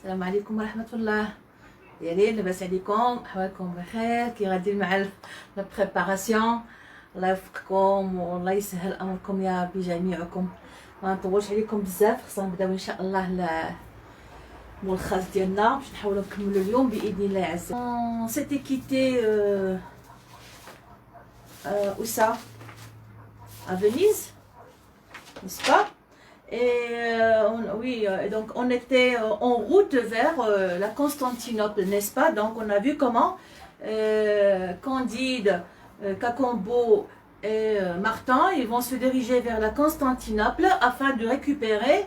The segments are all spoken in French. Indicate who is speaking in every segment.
Speaker 1: السلام عليكم ورحمة الله. دايرين لاباس عليكم؟ أحوالكم بخير؟ كي غاديين مع لا بريباراسيون؟ الله يوفقكم والله يسهل أمركم يا ربي جميعكم. ما نطولش عليكم بزاف، خصنا نبداو إن شاء الله الملخص ديالنا باش نحاولوا نكملوا اليوم بإذن الله عز وجل. سيتي كيتي où ça? À Venise, n'est-ce pas? Donc on était en route vers la Constantinople, n'est-ce pas? Donc on a vu comment Candide, Cacambo et Martin, ils vont se diriger vers la Constantinople afin de récupérer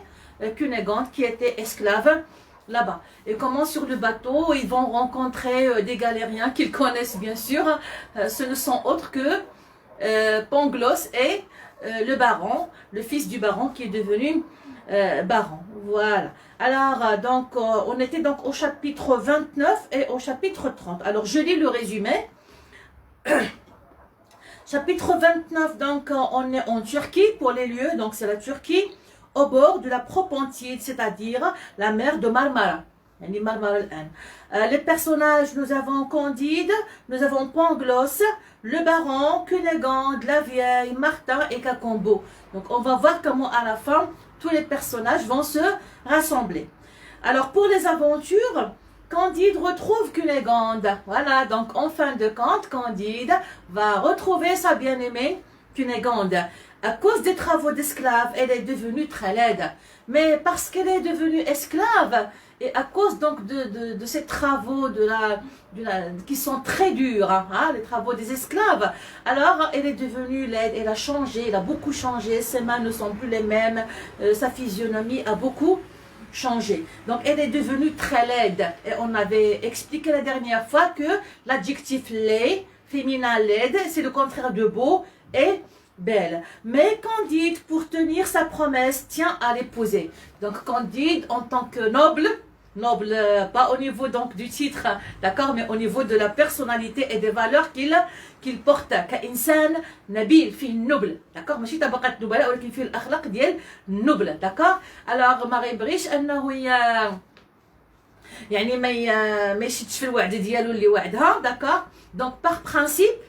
Speaker 1: Cunégonde qui était esclave là-bas. Et comment sur le bateau, ils vont rencontrer des galériens qu'ils connaissent bien sûr. Ce ne sont autres que Pangloss et le baron, le fils du baron qui est devenu baron. Voilà. Alors, donc, on était donc au chapitre 29 et au chapitre 30. Alors, je lis le résumé. Chapitre 29, donc, on est en Turquie pour les lieux. Donc, c'est la Turquie au bord de la Propontide, c'est-à-dire la mer de Marmara. Les personnages, nous avons Candide, nous avons Pangloss, le baron, Cunégonde, la vieille, Martin et Cacambo. Donc on va voir comment à la fin tous les personnages vont se rassembler. Alors pour les aventures, Candide retrouve Cunégonde. Voilà, donc en fin de compte, Candide va retrouver sa bien-aimée Cunégonde. À cause des travaux d'esclave, elle est devenue très laide. Mais parce qu'elle est devenue esclave, et à cause donc de ces travaux qui sont très durs, hein, les travaux des esclaves, alors elle est devenue laide, elle a changé, elle a beaucoup changé, ses mains ne sont plus les mêmes, sa physionomie a beaucoup changé. Donc elle est devenue très laide. Et on avait expliqué la dernière fois que l'adjectif laid, féminin laide, c'est le contraire de beau et belle. Mais Candide, pour tenir sa promesse, tient à l'épouser. Donc Candide, en tant que noble, pas au niveau donc du titre, d'accord, mais au niveau de la personnalité et des valeurs qu'il porte. كإنسان نبيل فيه noble, d'accord, ماشي طبقة نبلاء ولكن فيه الأخلاق ديال noble, d'accord. Alors ما غيبغيش أنه يعني ما يشدش في الوعد ديالو اللي وعدها, d'accord. Donc par principe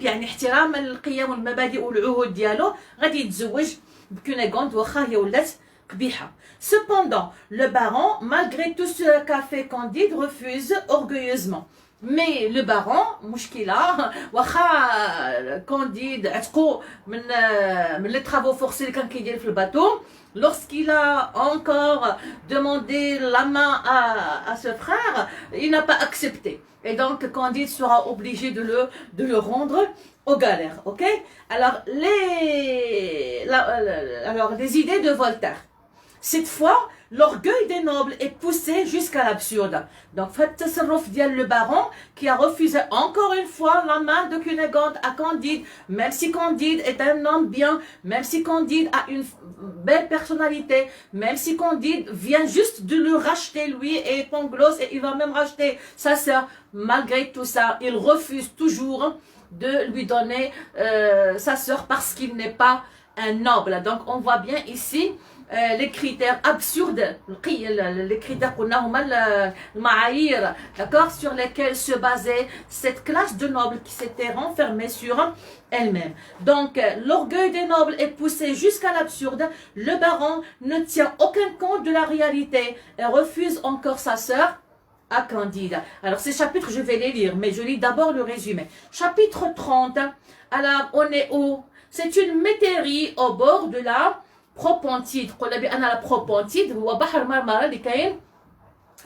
Speaker 1: يعني احتراما للقيم والمبادئ والعهود ديالو غادي يتزوج بكونيغوند واخا هي ولات قبيحه. Cependant, le baron, malgré tout ce qu'a fait Candide, refuse orgueilleusement. Mais le baron, مشكلة واخا Candide عتقو من les travaux forcés اللي كان كيدير في الباطو, lorsqu'il a encore demandé la main à ce frère, il n'a pas accepté. Et donc Candide sera obligé de le rendre aux galères, ok? Alors les idées de Voltaire. Cette fois, l'orgueil des nobles est poussé jusqu'à l'absurde. Donc, Fatasarrouf dial le baron qui a refusé encore une fois la main de Cunégonde à Candide, même si Candide est un homme bien, même si Candide a une belle personnalité, même si Candide vient juste de le racheter lui et Pangloss, et il va même racheter sa sœur. Malgré tout ça, il refuse toujours de lui donner sa sœur parce qu'il n'est pas un noble. Donc, on voit bien ici les critères absurdes, les critères qu'on a d'accord, sur lesquels se basait cette classe de nobles qui s'était renfermée sur elle-même. Donc l'orgueil des nobles est poussé jusqu'à l'absurde. Le baron ne tient aucun compte de la réalité et refuse encore sa sœur à Candide. Alors ces chapitres je vais les lire, mais je lis d'abord le résumé. Chapitre 30. Alors on est où? C'est une métairie au bord de la Propontide. قلنا بأن لا Propontide هو بحر مرمرة اللي كاين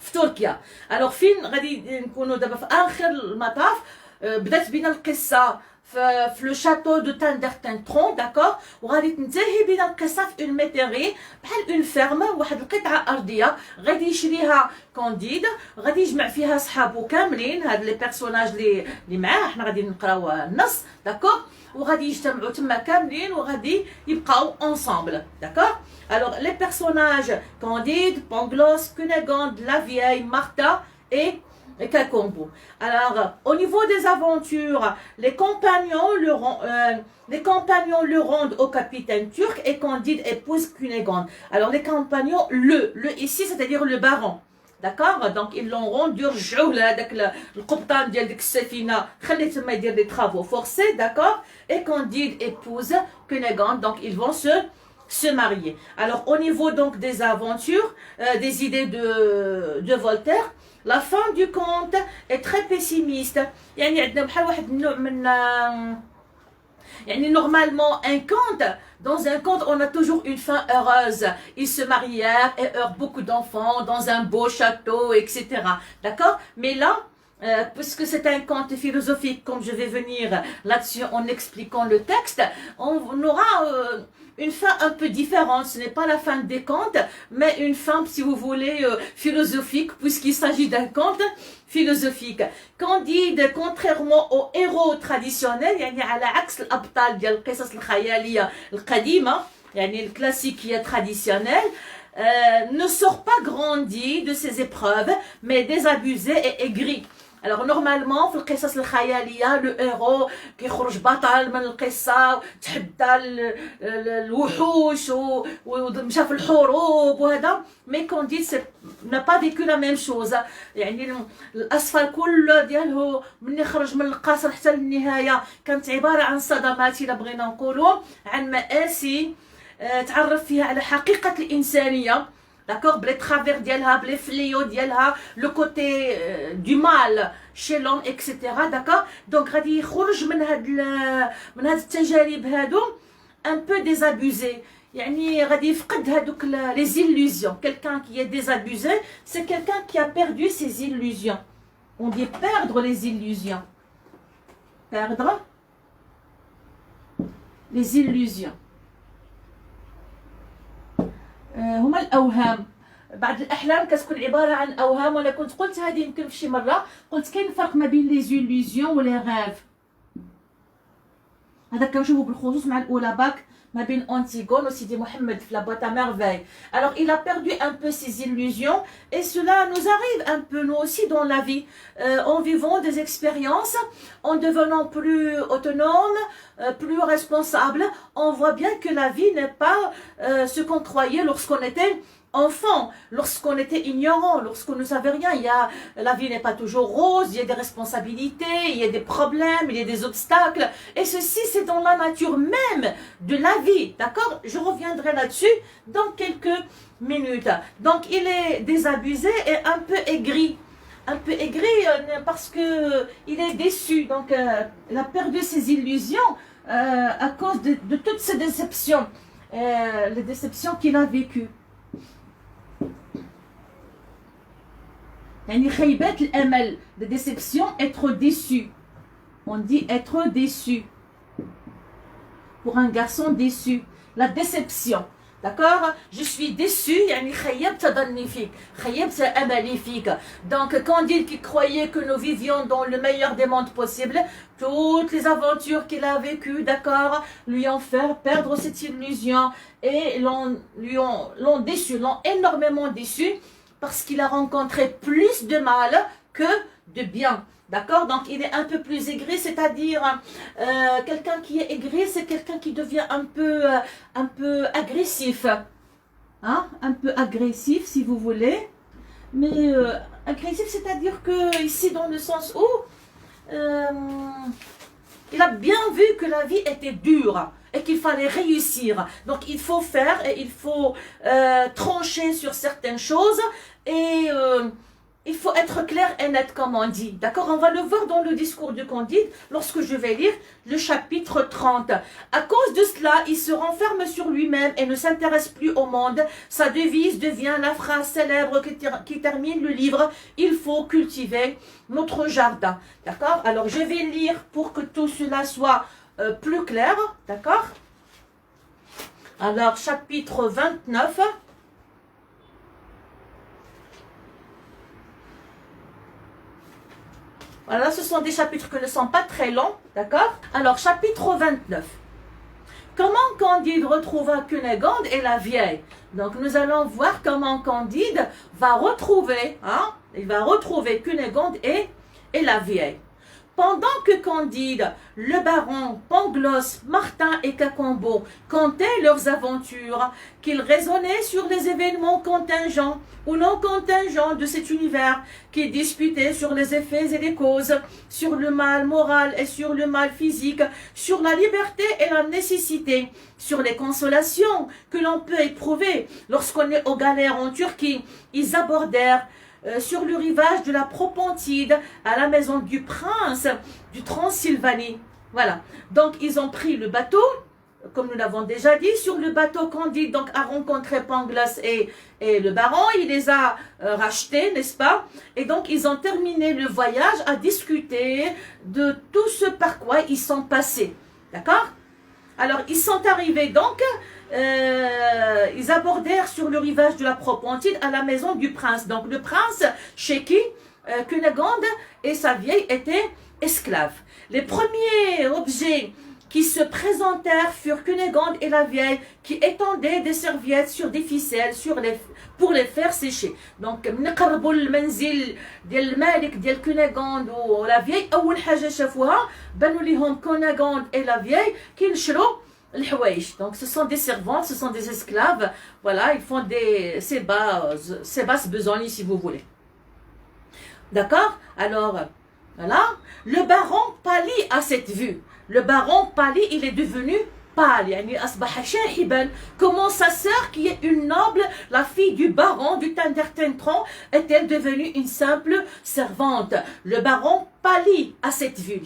Speaker 1: في تركيا. alors فين غادي نكونوا دابا في آخر المطاف. بدات بينا القصة في لو شاتو دو تاندرتنترون, داكور, وغادي تنتهي بينا القصة في اون ميتيري بحال اون فيرم, واحد القطعة أرضية غادي يشريها كانديد, غادي يجمع فيها صحابو كاملين, هاد لي بيرسوناج اللي معاه, حنا غادي نقراو النص, داكور, وغادي يجتمعوا تما كاملين وغادي يبقاو ensemble, d'accord. Alors les personnages Candide, Pangloss, Cunégonde, la vieille, Martha et et Kakombo. Alors, au niveau des aventures, les compagnons le rendent au capitaine turc et Candide épouse Cunégonde. Alors, les compagnons, le ici, c'est-à-dire le baron. D'accord? Donc, ils l'ont rendu le capitaine de Sefina, il des travaux forcés, d'accord? Et Candide épouse Cunégonde, donc ils vont se marier. Alors, au niveau donc des aventures, des idées de Voltaire, la fin du conte est très pessimiste. Normalement, dans un conte, on a toujours une fin heureuse. Ils se marièrent et eurent beaucoup d'enfants dans un beau château, etc. D'accord? Mais là, puisque c'est un conte philosophique, comme je vais venir là-dessus en expliquant le texte, on aura une fin un peu différente. Ce n'est pas la fin des contes, mais une fin, si vous voulez, philosophique, puisqu'il s'agit d'un conte philosophique. Candide, contrairement aux héros traditionnels, يعني على عكس الأبطال ديال القصص الخيالية القديمة، يعني الكلاسيكية traditionnelle, ne sort pas grandi de ses épreuves, mais désabusé et aigri. Alors normalement في القصص الخيالية le héros كيخرج بطل من القصة تحدى الوحوش ومشى في الحروب وهذا mais Candide n'a pas vécu la même chose. يعني الأسفل كله دياله من يخرج من القصر حتى للنهاية كانت عبارة عن صدمات إلا بغينا نقولوا عن مآسي تعرف فيها على حقيقة الإنسانية. D'accord, les travers d'Yelha, les fléaux d'Yelha, le côté du mal chez l'homme, etc. D'accord. Donc, غادي يخرج من هاد التجارب هادو un peu désabusé. يعني غادي يفقد هادوك les illusions. Quelqu'un qui est désabusé, c'est quelqu'un qui a perdu ses illusions. On dit perdre les illusions. Perdre les illusions. هما الأوهام. بعض الأحلام كتكون عبارة عن أوهام، وأنا كنت قلت هذه يمكن في شي مرة، قلت كاين فرق ما بين لي زيلوزيون ولي غاف. هذا كنشوفو بالخصوص مع الأولى باك ما بين أنتيغون وسيدي محمد في لا بوîte à merveille. Alors il a perdu un peu ses illusions et cela nous arrive un peu nous aussi dans la vie, en vivant des expériences, en devenant plus autonome, plus responsable. On voit bien que la vie n'est pas ce qu'on croyait lorsqu'on était enfant, lorsqu'on était ignorant, lorsqu'on ne savait rien. La vie n'est pas toujours rose, il y a des responsabilités, il y a des problèmes, il y a des obstacles. Et ceci, c'est dans la nature même de la vie. D'accord? Je reviendrai là-dessus dans quelques minutes. Donc, il est désabusé et un peu aigri. Un peu aigri parce que il est déçu. Donc, il a perdu ses illusions à cause de toutes ces déceptions. Les déceptions qu'il a vécues. يعني خيبات الأمل, de déception, être déçu. On dit être déçu. Pour un garçon déçu. La déception. D'accord? Je suis déçu, يعني خيبت ظني فيك. خيبت أملي فيك. Donc, Candide qui croyait que nous vivions dans le meilleur des mondes possibles, toutes les aventures qu'il a vécues, d'accord, lui ont fait perdre cette illusion et l'ont déçu, l'ont énormément déçu. Parce qu'il a rencontré plus de mal que de bien. D'accord? Donc, il est un peu plus aigri, c'est-à-dire quelqu'un qui est aigri, c'est quelqu'un qui devient un peu agressif. Hein? Un peu agressif, si vous voulez. Mais agressif, c'est-à-dire que ici, dans le sens où il a bien vu que la vie était dure et qu'il fallait réussir. Donc, il faut faire et il faut trancher sur certaines choses et il faut être clair et net, comme on dit. D'accord? On va le voir dans le discours de Candide lorsque je vais lire le chapitre 30. À cause de cela, il se renferme sur lui-même et ne s'intéresse plus au monde. Sa devise devient la phrase célèbre qui termine le livre. Il faut cultiver notre jardin. D'accord? Alors, je vais lire pour que tout cela soit plus clair. D'accord? Alors, chapitre 29. Voilà, ce sont des chapitres qui ne sont pas très longs, d'accord? Alors, chapitre 29. Comment Candide retrouva Cunégonde et la vieille? Donc, nous allons voir comment Candide va retrouver Il va retrouver Cunégonde et la vieille. Pendant que Candide, le baron, Pangloss, Martin et Cacambo contaient leurs aventures, qu'ils raisonnaient sur les événements contingents ou non contingents de cet univers, qu'ils disputaient sur les effets et les causes, sur le mal moral et sur le mal physique, sur la liberté et la nécessité, sur les consolations que l'on peut éprouver lorsqu'on est aux galères en Turquie, ils abordèrent sur le rivage de la Propontide, à la maison du prince du Transylvanie. Voilà. Donc, ils ont pris le bateau, comme nous l'avons déjà dit. Sur le bateau, Candide donc, a rencontré Pangloss et le baron. Il les a rachetés, n'est-ce pas? Et donc, ils ont terminé le voyage à discuter de tout ce par quoi ils sont passés. D'accord? Alors, ils sont arrivés donc... ils abordèrent sur le rivage de la Propontide à la maison du prince. Donc le prince chez qui Cunégonde et sa vieille étaient esclaves. Les premiers objets qui se présentèrent furent Cunégonde et la vieille qui étendaient des serviettes sur des ficelles pour les faire sécher. Donc نقربوا المنزل ديال الملك ديال كونيغوند ولا vieille أول حاجة شافوها بانوا ليهم كونيغوند et la vieille كينشروا الحوايج. Donc ce sont des servantes, ce sont des esclaves, voilà, ils font ces basses besognes si vous voulez. D'accord? Alors, voilà, le baron pâlit à cette vue. Le baron pâlit, il est devenu pâle, يعني أصبح شاحبا. Comment sa sœur qui est une noble, la fille du baron du Tandertentron, est-elle devenue une simple servante? Le baron pâlit à cette vue.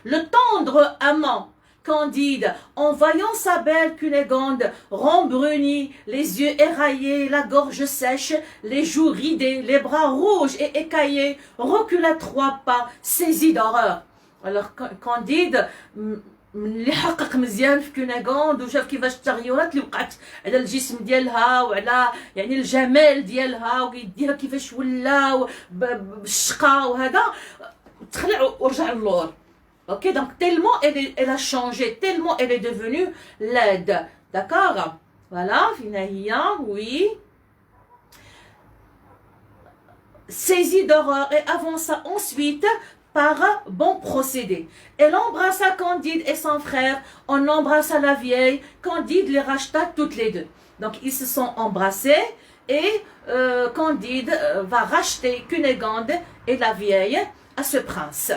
Speaker 1: Le tendre amant Candide, en voyant sa belle Cunégonde, rembrunie, les yeux éraillés, la gorge sèche, les joues ridées, les bras rouges et écaillés, recula 3 pas, saisi d'horreur. Alors Candide اللي حقق مزيان في كونيغوند وشاف كيفاش التغيرات اللي وقعت على الجسم ديالها وعلى يعني الجمال ديالها ويديها كيفاش ولا بالشقه وهذا تخلع ورجع للور. Ok, donc tellement elle a changé, tellement elle est devenue laide. D'accord? Voilà, Finaïa, oui. Saisie d'horreur et avança ensuite par bon procédé. Elle embrassa Candide et son frère, on embrassa la vieille, Candide les racheta toutes les deux. Donc ils se sont embrassés et Candide va racheter Cunégonde et la vieille à ce prince.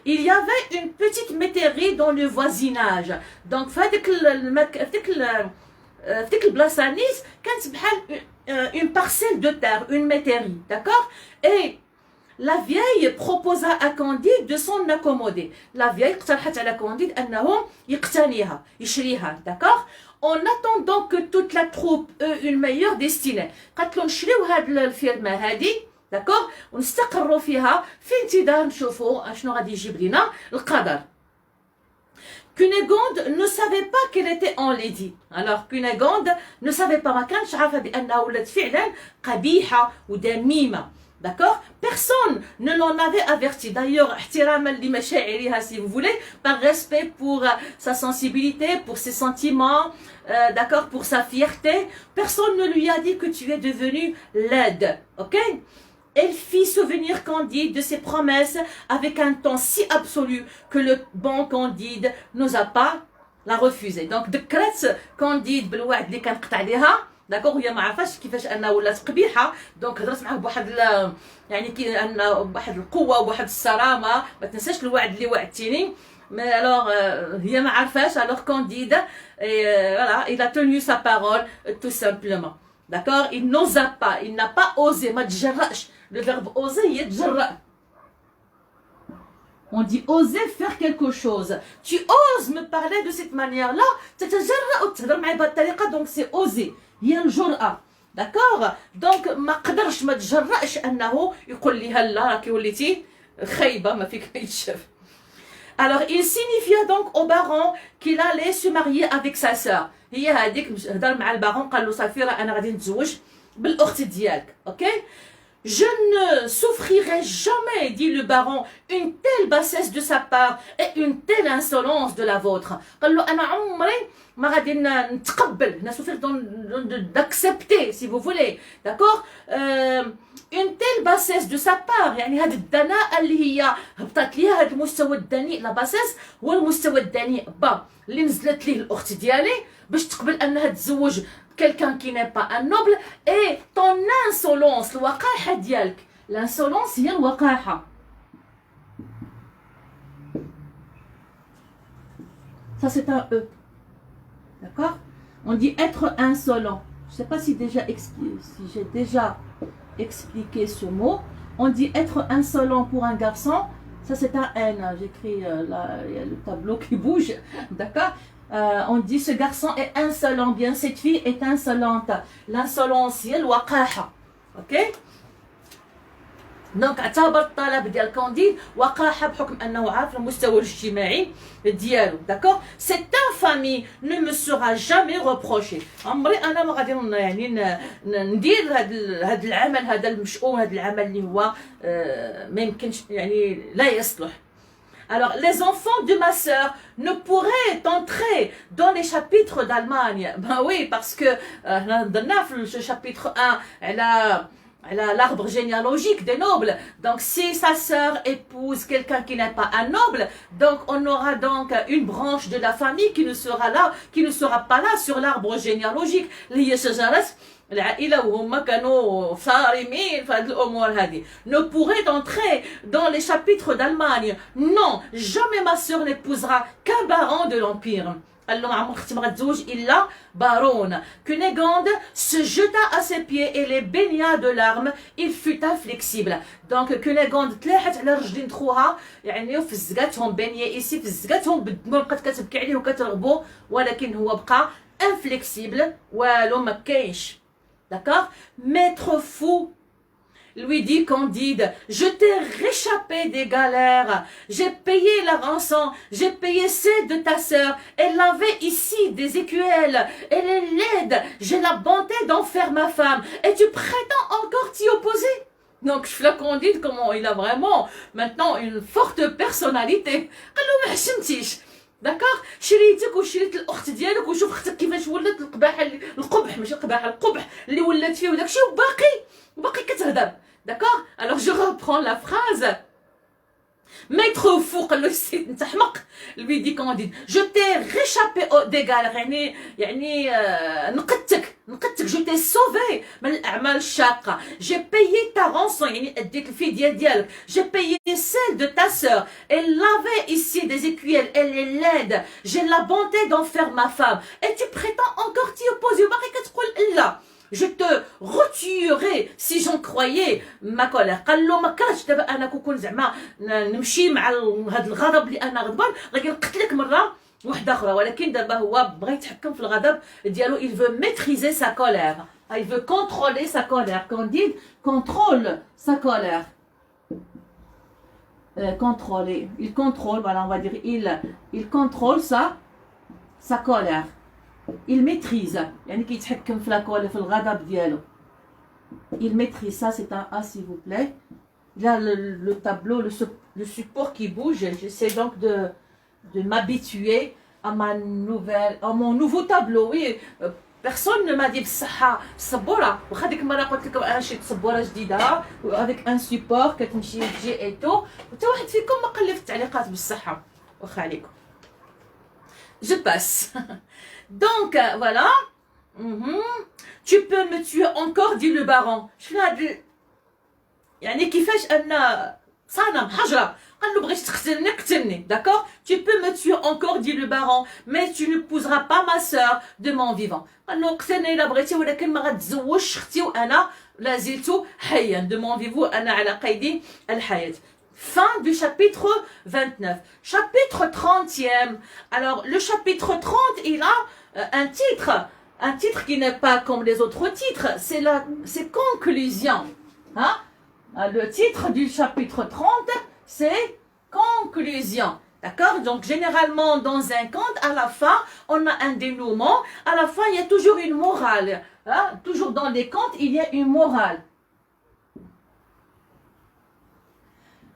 Speaker 1: Il y avait une petite métairie dans le voisinage. Donc, في هذيك البلاصة نيس كانت بحال une parcelle de terre, une métairie, d'accord? Et la vieille proposa à Candide de s'en accommoder. La vieille اقترحت على Candide أنه يقتنيها, يشريها, d'accord? En attendant que toute la troupe ait une meilleure destinée. قالت له نشريو هاد الفيرما هادي d'accord ونستقروا فيها في انتظار نشوفوا شنو غادي يجيب لنا القدر. Cunégonde ne savait pas qu'elle était enlaidie. Alors Cunégonde ne savait pas, ما كانش عارفه بانها ولات فعلا قبيحه ودميمه. D'accord? Personne ne l'en avait averti. D'ailleurs, احتراما لمشاعرها si vous voulez, par respect pour sa sensibilité, pour ses sentiments, d'accord, pour sa fierté, personne ne lui a dit que tu es devenue laide. Ok? Elle fit souvenir Candide de ses promesses avec un ton si absolu que le bon Candide n'osa pas la refuser. Donc ذكرت Candide بالوعد اللي كان قطع عليها، داكوغ، وهي ما عرفاش كيفاش انها ولات قبيحه. دونك هضرت معاه بواحد يعني كي ان بواحد القوه وبواحد الصرامه، ما تنساش الوعد اللي وعدتيني. Mais alors, هي ما عرفاش. Alors Candide, voilà, il a tenu sa parole tout simplement. D'accord? Il n'osa pas, il n'a pas osé, ما تجرأش. Le verbe oser, il est on dit oser faire quelque chose. Tu oses me parler de cette manière-là, donc c'est oser. Il y a le jur'a. D'accord? Donc, ما قدرش ما تجرأش أنه يقول لي هلا راكي وليتي خايبة ما فيك ما يتشاف. Alors, il signifia donc au baron qu'il allait se marier avec sa sœur. هي هذيك هضر مع البارون قال له صافي راه أنا غادي نتزوج بالأخت ديالك. OK? Je ne souffrirai jamais, dit le baron, une telle bassesse de sa part et une telle insolence de la vôtre. قال له أنا عمري ما غادي نتقبل, souffrir d'accepter, si vous voulez, d'accord, une telle bassesse de sa part. يعني هذه الدناءة اللي هي هبطت ليها هذا المستوى الدنيء. لا باسيس هو المستوى الدنيء اللي نزلت ليه الأخت ديالي باش تقبل أنها تزوج quelqu'un qui n'est pas un noble. Et ton insolence, الوقاحة ديالك, l'insolence هي الوقاحة. Ça c'est un E. D'accord? On dit être insolent. Je ne sais pas si j'ai déjà expliqué ce mot. On dit être insolent pour un garçon. Ça c'est un N. J'écris là, il y a le tableau qui bouge. D'accord? On dit ce garçon est insolent, bien cette fille est insolente. L'insolence هي الوقاحة. Ok? دونك اعتبر الطلب ديال كانديد وقاحة بحكم انه عارف المستوى الاجتماعي ديالو. داكوغ؟ سيت فامي نو مو سورا جامي روبروشي. عمري انا ما غادي يعني ندير هذا العمل هذا المشؤوم, هذا العمل اللي هو ما يمكنش يعني لا يصلح. Alors, les enfants de ma sœur ne pourraient entrer dans les chapitres d'Allemagne. Ben oui, parce que dans ce chapitre 1, elle a l'arbre généalogique des nobles. Donc, si sa sœur épouse quelqu'un qui n'est pas un noble, donc on aura donc une branche de la famille qui ne sera pas là sur l'arbre généalogique. العائلة وهم كانوا صارمين في هذه الأمور هذه. Ne pourrait entrer dans les chapitres d'Allemagne. Non, jamais ma sœur n'épousera qu'un baron de l'Empire. قال له عمر اختي ما غتزوج الا بارون. Cunégonde se jeta à ses pieds et les baigna de larmes. Il fut inflexible. Donc Cunégonde تلاحت على رجلين خوها يعني وفزقاتهم بينيه ici فزقاتهم بالدموع, بقات كتبكي عليه وكترغبو, ولكن هو بقى inflexible والو ما كاينش. D'accord? Maître fou, lui dit Candide, je t'ai réchappé des galères, j'ai payé la rançon, j'ai payé celle de ta sœur, elle avait ici des écuelles, elle est laide, j'ai la bonté d'en faire ma femme, et tu prétends encore t'y opposer? Donc, je la Candide, comment il a vraiment maintenant une forte personnalité. داكوغ؟ شريتك وشريت الاخت ديالك وشوف اختك كيفاش ولات القبح ماشي القبح اللي ولات فيه وداكشي وباقي كتهضر. داكوغ؟ الوغ جو ريبرون لا فراز. Maître fou, قال له السيد انت حمق. lui dit Candide, je t'ai réchappé des galères, يعني نقدتك je t'ai sauvé من الاعمال الشاقه. j'ai payé ta rançon, يعني اديت الفي ديالك. j'ai payé celle de ta sœur, elle avait ici des écuelles, elle est laide, j'ai la bonté d'en faire ma femme, et tu prétends encore t'y opposer وباقي كتقول لا. Je te retuerai si j'en croyais ma colère. قال له ما كرهتش دابا انا كون زعما نمشي مع هذا الغضب اللي انا غضبان, غادي نقتلك مره واحده اخرى, ولكن دابا هو بغى يتحكم في الغضب ديالو. il veut maîtriser sa colère, il veut contrôler sa colère. Candide contrôle sa colère. Contrôler, il contrôle, voilà, on va dire il contrôle sa colère. Il maîtrise, يعني كيتحكم في لاكول في الغضب ديالو. Il maîtrise, ça c'est un A s'il vous plaît. Là le tableau, le support qui bouge, j'essaie donc de m'habituer à mon nouveau tableau. Oui, personne ne m'a dit بصحة السبورة, واخا ديك المرة قلت لكم انا شريت سبورة جديدة avec un support كتمشي تجي ايتو, حتى واحد فيكم ما قال لي في التعليقات بالصحة, واخا عليكم. Je passe. Donc, voilà. Tu peux me tuer encore, dit le baron. يعني كيفاش أن صنم حجرة قال له بغيت تقتلني قتلني. D'accord? Tu peux me tuer encore, dit le baron, mais tu n'épouseras pas ma sœur de mon vivant. قال له قتلني إلا بغيتي, ولكن ما غتزوجش اختي وأنا لازلت حيا. de mon vivant أنا على قيد الحياة. Fin du chapitre 29. Chapitre 30e. Alors, le chapitre 30, il a un titre qui n'est pas comme les autres titres, c'est conclusion. Hein? Le titre du chapitre 30, c'est conclusion. D'accord? Donc, généralement, dans un conte, à la fin, on a un dénouement. À la fin, il y a toujours une morale. Hein? Toujours dans les contes, il y a une morale.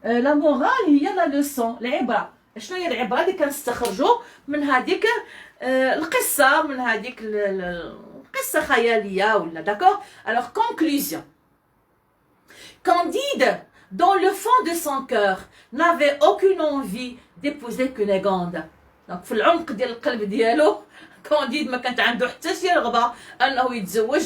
Speaker 1: لا مورال هي لا لوسون العبره. شنو هي العبره اللي كنستخرجوا من هذيك القصه، من هذيك القصه خياليه ولا داكور. alors conclusion. Candide, dans le fond de son cœur, n'avait aucune envie d'épouser Cunégonde. Donc في العمق ديال القلب ديالو كانديد ما كانت عنده حتى شي رغبه انه يتزوج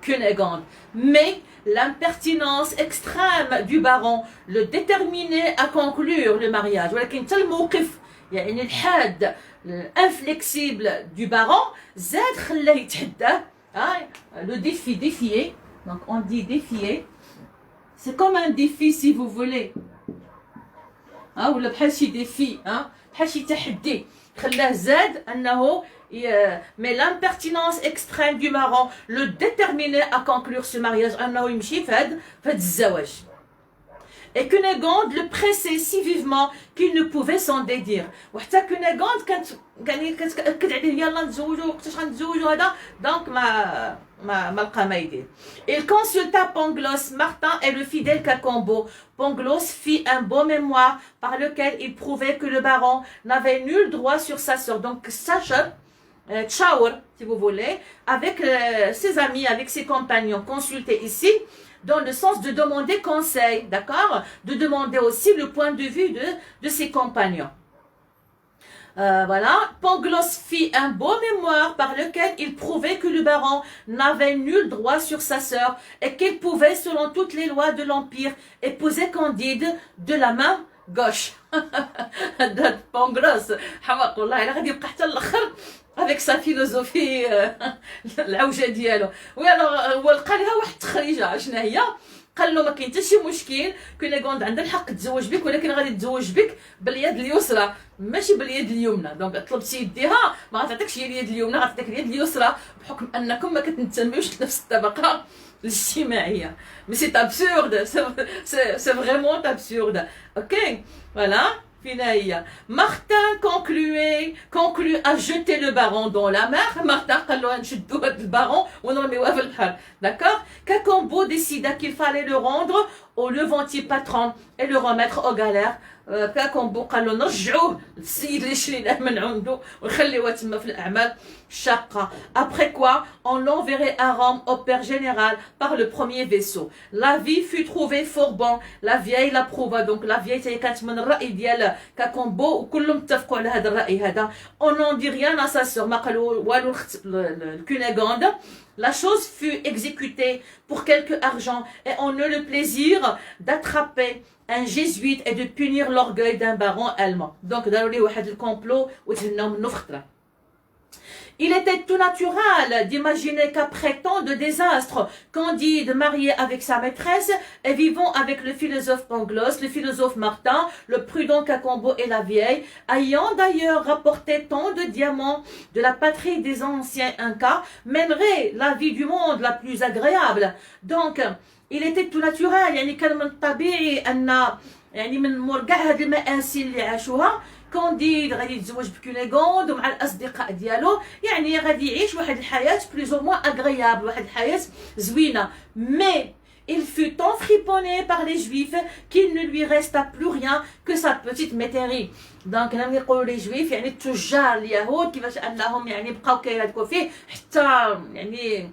Speaker 1: Cunégonde. Mais l'impertinence extrême du baron le déterminait à conclure le mariage. ولكن حتى الموقف يعني الحاد الانفليكسيبل du baron زاد خلاه يتحداه. Le défi, défier. Donc on dit défier. C'est comme un défi si vous voulez. ولا بحال شي défi, بحال شي تحدي خلاه زاد انه mais l'impertinence extrême du baron le déterminait à conclure ce mariage انه يمشي في هذا الزواج. Et Cunégonde le pressait si vivement qu'il ne pouvait s'en dédire. وحتى Cunégonde كانت كتاكد عليه يلا نتزوجوا وقتاش غنتزوجوا هذا دونك ما لقى ما يدير. Il consulta Pangloss, Martin et le fidèle Cacambo. Pangloss fit un beau mémoire par lequel il prouvait que le baron n'avait nul droit sur sa sœur. Donc Sacher Tchaour, si vous voulez, avec ses amis, avec ses compagnons, consultés ici, dans le sens de demander conseil, d'accord? De demander aussi le point de vue de ses compagnons. Voilà, Pangloss fit un beau mémoire par lequel il prouvait que le baron n'avait nul droit sur sa sœur et qu'il pouvait, selon toutes les lois de l'Empire, épouser Candide de la main gauche. Pangloss, حماق والله إلا غادي يبقى حتى الآخر avec sa philosophie العوجه ديالو. هو لقى لها واحد التخريجه شنو هي؟ قال له ما كاين حتى شي مشكل، كونيغوند عندها الحق تتزوج بك، ولكن غادي تتزوج بك باليد اليسرى ماشي باليد اليمنى. دونك طلبتي يديها ما غتعطيكش هي اليد اليمنى، غتعطيك اليد اليسرى بحكم انكم ما كتنتميوش لنفس الطبقه الاجتماعيه. مي سي ابسورد، سي فريمون ابسورد. اوكي فوالا. Martin conclut à jeter le baron dans la mer. Martin قال له نشدوا هذا البارون ونرميوه في البحر. D'accord. Cacambo décida qu'il fallait le rendre au levantier patron et le remettre aux galères. Cacambo قال له نرجعوه للسيد اللي شريناه من عنده ونخليوه تما في الاعمال الشاقه. Après quoi on l'enverrait à Rome au père général par le premier vaisseau. L'avis fut trouvé fort bon. La vieille l'approuva. Donc la vieille هي كانت من الراي ديال كاكومبو وكلهم اتفقوا على هذا الراي هذا. On n'en dit rien à sa sœur. ما قالوا والو Cunégonde. La chose fut exécutée pour quelque argent et on eut le plaisir d'attraper un jésuite et de punir l'orgueil d'un baron allemand. Donc داروا ليه واحد الكومبلو وتهناو منه في خطره. Il était tout naturel d'imaginer qu'après tant de désastres, Candide, marié avec sa maîtresse, et vivant avec le philosophe Pangloss, le philosophe Martin, le prudent Cacambo et la vieille, ayant d'ailleurs rapporté tant de diamants de la patrie des anciens Incas, mènerait la vie du monde la plus agréable. Donc, il était tout naturel, يعني كان من الطبيعي أن يعني من مور كاع هاد المآسي اللي عاشوها كانديد غادي يتزوج بكونيغوند ومع الاصدقاء ديالو، يعني غادي يعيش واحد الحياه بلوز او موان اغريابل، واحد الحياه زوينه. مي il fut tant friponné par les juifs qu'il ne lui resta plus rien que sa petite métairie. دونك هنا يقولوا لي جويف يعني التجار اليهود كيفاش انهم يعني بقاو كيهلكوا فيه حتى يعني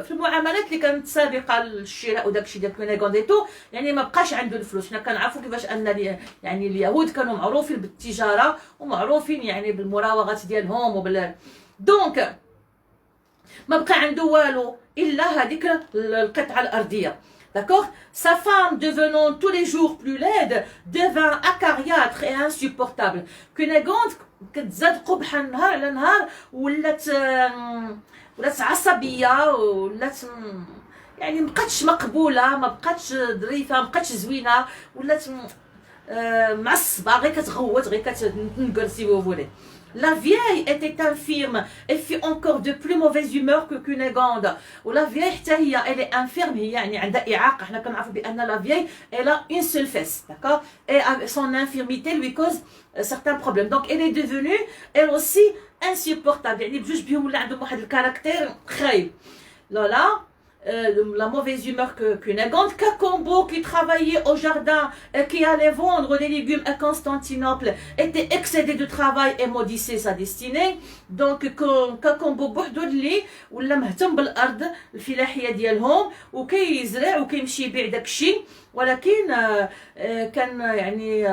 Speaker 1: في المعاملات اللي كانت سابقه للشراء وداكشي ديال كونيغونديتو، يعني ما بقاش عنده الفلوس. حنا كنعرفوا كيفاش ان يعني اليهود كانوا معروفين بالتجاره ومعروفين يعني بالمراوغات ديالهم دونك ما بقى عنده والو الا هذيك القطعه الارضيه. D'accord. Sa femme, devenant tous les jours plus laide, devint acariâtre et insupportable. Cunégonde كتزاد قبحا نهار على نهار، ولات عصبيه، ولات يعني مابقاتش مقبوله، ما بقاتش ظريفه، ما بقاتش زوينه، ولات معصبه، غير كتغوت، غير كتنقر سي فو فولي. La vieille était infirme et fut encore de plus mauvaise humeur que Cunégonde. ولا vieille حتى هي elle est infirme، هي يعني عندها إعاقة. حنا كنعرفوا بأن la vieille elle a une seule fesse, d'accord, et son infirmité lui cause certains problèmes. Donc elle est devenue elle aussi insupportable، يعني بجوج بهم ولا عندهم واحد الكاركتير خايب. لا la mauvaise humeur cunégante. Kakombo, qui travaillait au jardin et qui allait vendre des légumes à Constantinople, était excédé de travail et maudissait sa destinée. Donc Kakombo بوحدو اللي ولا مهتم بالارض الفلاحيه ديالهم وكيزرع وكيمشي يبيع داكشي، ولكن كان يعني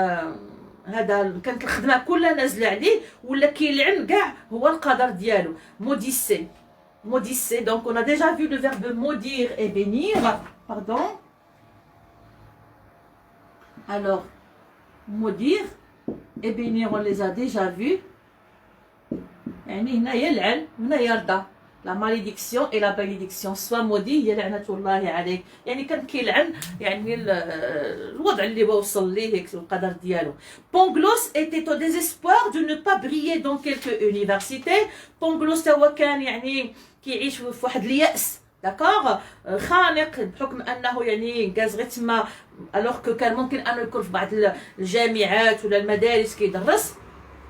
Speaker 1: هذا كانت الخدمه كلها نازله عليه ولا كيلعن كاع هو القدر ديالو. موديسي maudissez. Donc, on a déjà vu le verbe maudire et bénir. Pardon. Alors, maudire et bénir, on les a déjà vus. يعني هنا يلعن هنا يرضى. La malédiction et la bénédiction. Soit maudit يلعنة الله عليك. يعني كان كيلعن يعني الوضع اللي وصل ليه القدر ديالو. Pangloss était au désespoir de ne pas briller dans quelques universités. Pangloss هو كان يعني كيعيش في واحد اليأس، داكوغ، خانق بحكم انه يعني كاز غير تما، الوغ كو كان ممكن انه يكون في بعض الجامعات ولا المدارس كيدرس.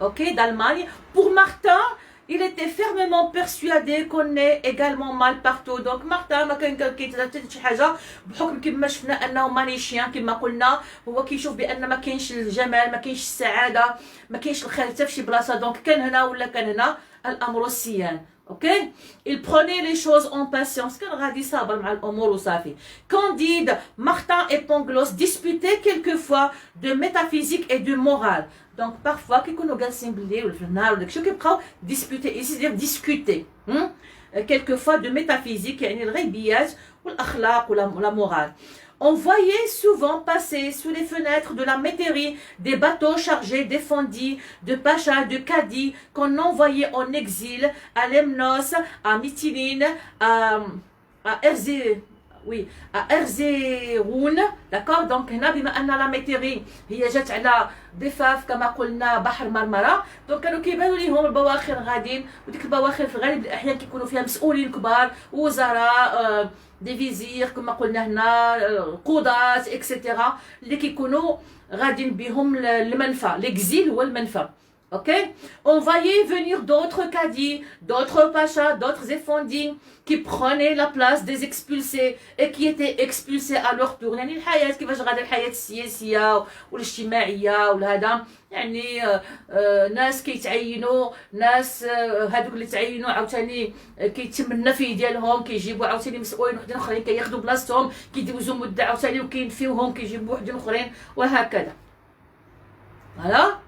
Speaker 1: اوكي d'Allemagne. Pour Martin, il était fermement persuadé qu'on est également mal partout. Donc Martin ما كان كيتردد شي حاجه بحكم كما شفنا انه مانيشيان كما قلنا، هو كيشوف بان ما كاينش الجمال، ما كاينش السعاده، ما كاينش الخير حتى في شي بلاصه. دونك كان هنا ولا كان هنا الامر السيان. Ok, il prenait les choses en patience. Candide, Martin et Pangloss disputaient quelquefois de métaphysique et de morale. Donc parfois, disputer, ici c'est-à-dire discuter. Quelquefois de métaphysique, ou la morale. On voyait souvent passer sous les fenêtres de la métairie des bateaux chargés d'effendis, de pachas, de cadis qu'on envoyait en exil à Lemnos, à Mytilène, à Erzeroun. D'accord. Donc هنا بما ان لا ميتيري هي جات على ضفاف كما قلنا بحر مرمرة، دونك كانوا كيبانوا ليهم البواخر غاديين، وديك البواخر في غالب الاحيان كيكونوا فيها مسؤولين كبار، وزراء، دي فيزير كما قلنا هنا، قضاة اكسيتيرا، اللي كيكونوا غاديين بهم المنفى. ليكزيل هو المنفى. Ok, on voyait venir d'autres cadis, d'autres pachas, d'autres effendis qui prenaient la place des expulsés et qui étaient expulsés à leur tour. يعني الحياة كيفاش غادا الحياة السياسية والاجتماعية والهذا، يعني ناس كيتعينوا، ناس هذوك اللي تعينوا عاوتاني كيتم النفي ديالهم، كيجيبوا عاوتاني مسؤولين وحدين اخرين كياخذوا بلاصتهم، كيدوزوا مدة عاوتاني وكينفيوهم، كيجيبوا وحدين اخرين وهكذا. Voilà.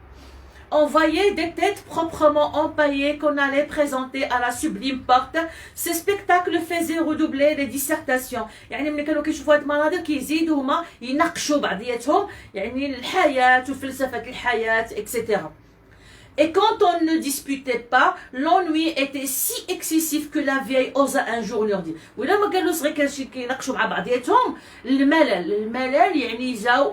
Speaker 1: On voyait des têtes proprement empaillées qu'on allait présenter à la sublime porte. Ces spectacles faisaient redoubler les dissertations. يعني ملي كانوا كيشوفوا هاد المناظر كيزيدوا هما يناقشوا بعضياتهم، يعني الحياة وفلسفة الحياة etc. Et quand on ne disputait pas, l'ennui était si excessif que la vieille osa un jour leur dire. ولا ما قالوا صغير كيناقشوا مع بعضياتهم، الملل يعني جا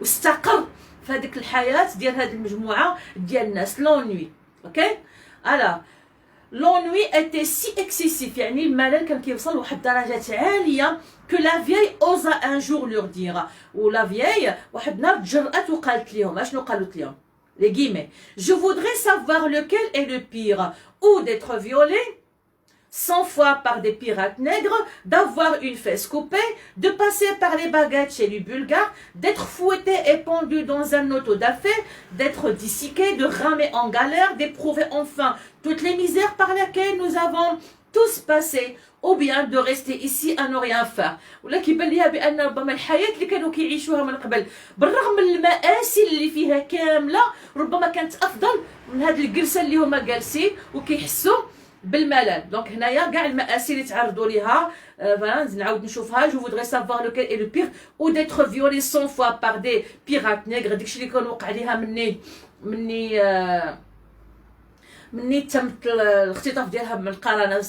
Speaker 1: واستقر في هذيك الحياة ديال هذه المجموعة ديال الناس. لونوي. اوكي. alors l'ennui était si excessif، يعني الملل كان كيوصل لواحد الدرجات عالية، que la vieille osa un jour leur dire. ولا vieille واحد النهار تجرأت وقالت لهم، اشنو قالت لهم؟ les guillemets. Je voudrais savoir lequel est le pire, ou d'être violé 100 fois par des pirates nègres, d'avoir une fesse coupée, de passer par les baguettes chez les Bulgares, d'être fouetté et pendu dans un auto-da-fé, d'être disséqué, de ramer en galère, d'éprouver enfin toutes les misères par lesquelles nous avons tous passé, ou bien de rester ici à ne rien faire. ولا كيبان ليها بان ربما الحياه اللي كانوا كيعيشوها من قبل بالرغم من المآسي اللي فيها كامله ربما كانت افضل من هاد الجلسه اللي هما جالسين وكيحسوا بالملل. دونك هنايا كاع المآسي اللي تعرضوا ليها نعاود نشوفها. جو فودغي سافوار لوكيل اي لو بير او ديتر فيولي 100 فوا بار دي بيرات نيغر. داكشي اللي كان وقع ليها مني تمت الاختطاف ديالها من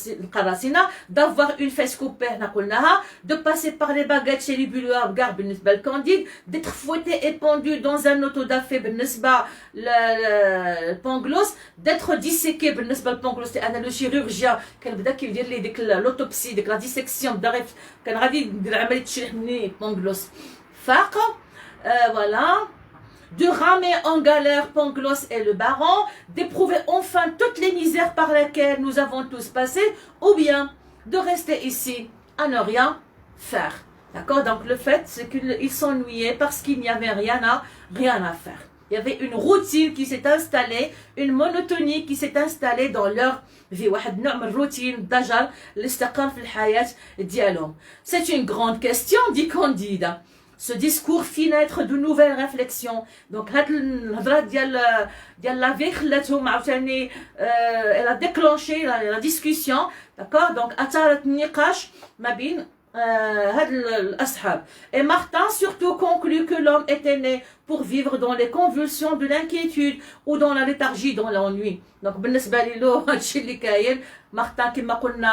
Speaker 1: القراصنه. دافوار اون فيس كوبي هنا قلناها. دو باسي باغ لي باغيت شي لي بولغار بالنسبه لكانديد. ديتر فوتي اي بوندو دون ان اوتو دافي بالنسبه لبونغلوس. ديتر ديسيكي بالنسبه لبونغلوس لان لو شيروجيان كان بدا كيدير لي ديك لوتوبسي ديك لا ديسيكسيون بدا كان غادي يدير عمليه تشريح مني بونغلوس فاق. فوالا. De ramer en galère Pangloss et le baron, d'éprouver enfin toutes les misères par lesquelles nous avons tous passé, ou bien de rester ici à ne rien faire. D'accord? Donc le fait, c'est qu'ils s'ennuyaient parce qu'il n'y avait rien à faire. Il y avait une routine qui s'est installée, une monotonie qui s'est installée dans leur vie. واحد نوع من الروتين الضجر اللي استقر في الحياة ديالهم. C'est une grande question, dit Candide. Ce discours fit naître de nouvelles réflexions. Donc هاد الهضره ديال لا في خلاتهم عاوتاني elle a déclenché la discussion. D'accord? Donc اثارت النقاش ما بين هاد الأصحاب. Et Martin surtout conclut que l'homme était né pour vivre dans les convulsions de l'inquiétude ou dans la léthargie, dans l'ennui. Donc بالنسبة له هادشي اللي كاين. مارتان كما قلنا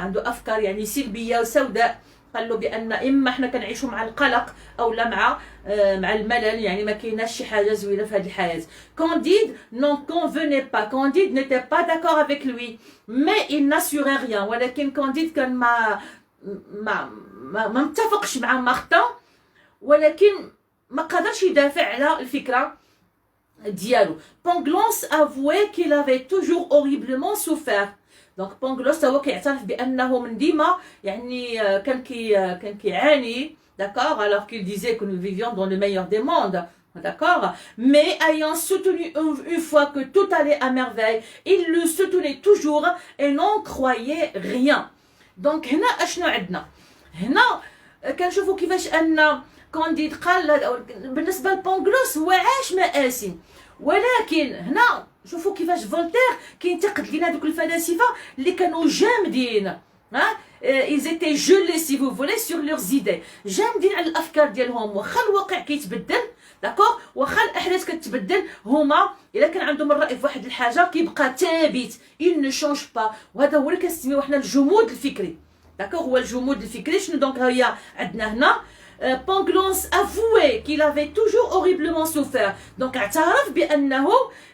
Speaker 1: عنده أفكار يعني سلبية وسوداء. قال له بأن إما حنا كنعيشوا مع القلق أو لا مع الملل يعني ما كايناش شي حاجة زوينة في هذه الحياة. Candide n'en convenait pas. Candide n'était pas d'accord avec lui. Mais il n'assurait rien. ولكن Candide كان ما متفقش مع مارتان ولكن ما قدرش يدافع على الفكره ديالو. Pangloss avouait qu'il avait toujours horriblement souffert. دونك Pangloss هو كيعترف بانه من ديما يعني كان كيعاني. d'accord, alors qu'il disait que nous vivions dans le meilleur des mondes. D'accord? Mais ayant soutenu une fois que tout allait à merveille, il le soutenait toujours et n'en croyait rien. دونك هنا اشنو عندنا؟ هنا كنشوفوا كيفاش ان كانديد قال بالنسبه لبونغلوس هو عاش مآسي. ولكن هنا شوفوا كيفاش فولتير كينتقد لينا دوك الفلاسفه اللي كانوا جامدين. ها ils étaient gelés si vous voulez sur leurs idées. جامدين على الافكار ديالهم واخا الواقع كيتبدل. داكوغ واخا الاحداث كتبدل هما الا كان عندهم الراي في واحد الحاجه كيبقى ثابت. il ne change pas. وهذا هو اللي كنسميوه حنا الجمود الفكري. داكوغ هو الجمود الفكري. شنو دونك هي عندنا هنا Pangloss avouait qu'il avait toujours horriblement souffert. Donc اعترف بانه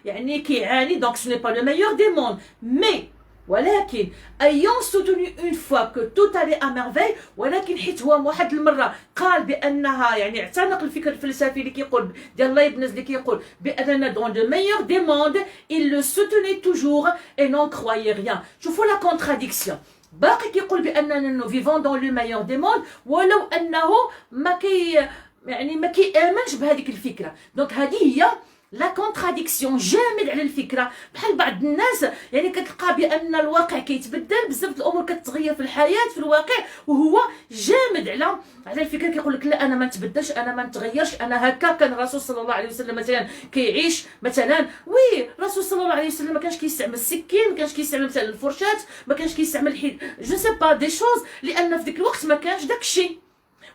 Speaker 1: يعني كيعاني. donc ce n'est pas le meilleur des mondes. mais ولكن ayant soutenu une fois que tout allait à merveille. ولكن حيت هو واحد المره قال بانها يعني اعتنق الفكر الفلسفي اللي كيقول ديال لايبنز اللي كيقول باننا dans le meilleur des mondes, il le soutenait toujours et n'en croyait rien. شوفوا la contradiction. باقي كيقول باننا nous vivons dans le meilleur des mondes ولو انه ما كيامنش بهذيك الفكره. دونك هذه هي لا كونتراديكسيون. جامد على الفكره. بحال بعض الناس يعني كتلقى بان الواقع كيتبدل بزاف الامور كتغير في الحياه في الواقع وهو جامد على الفكره. كيقول لك لا انا ما نتبدلش انا ما نتغيرش انا هكا. كان الرسول صلى الله عليه وسلم مثلا كيعيش مثلا وي الرسول صلى الله عليه وسلم ما كانش كيستعمل السكين. ما كانش كيستعمل مثلا الفرشات. ما كانش كيستعمل جو سي با دي شوز لان في ديك الوقت ما كانش داكشي.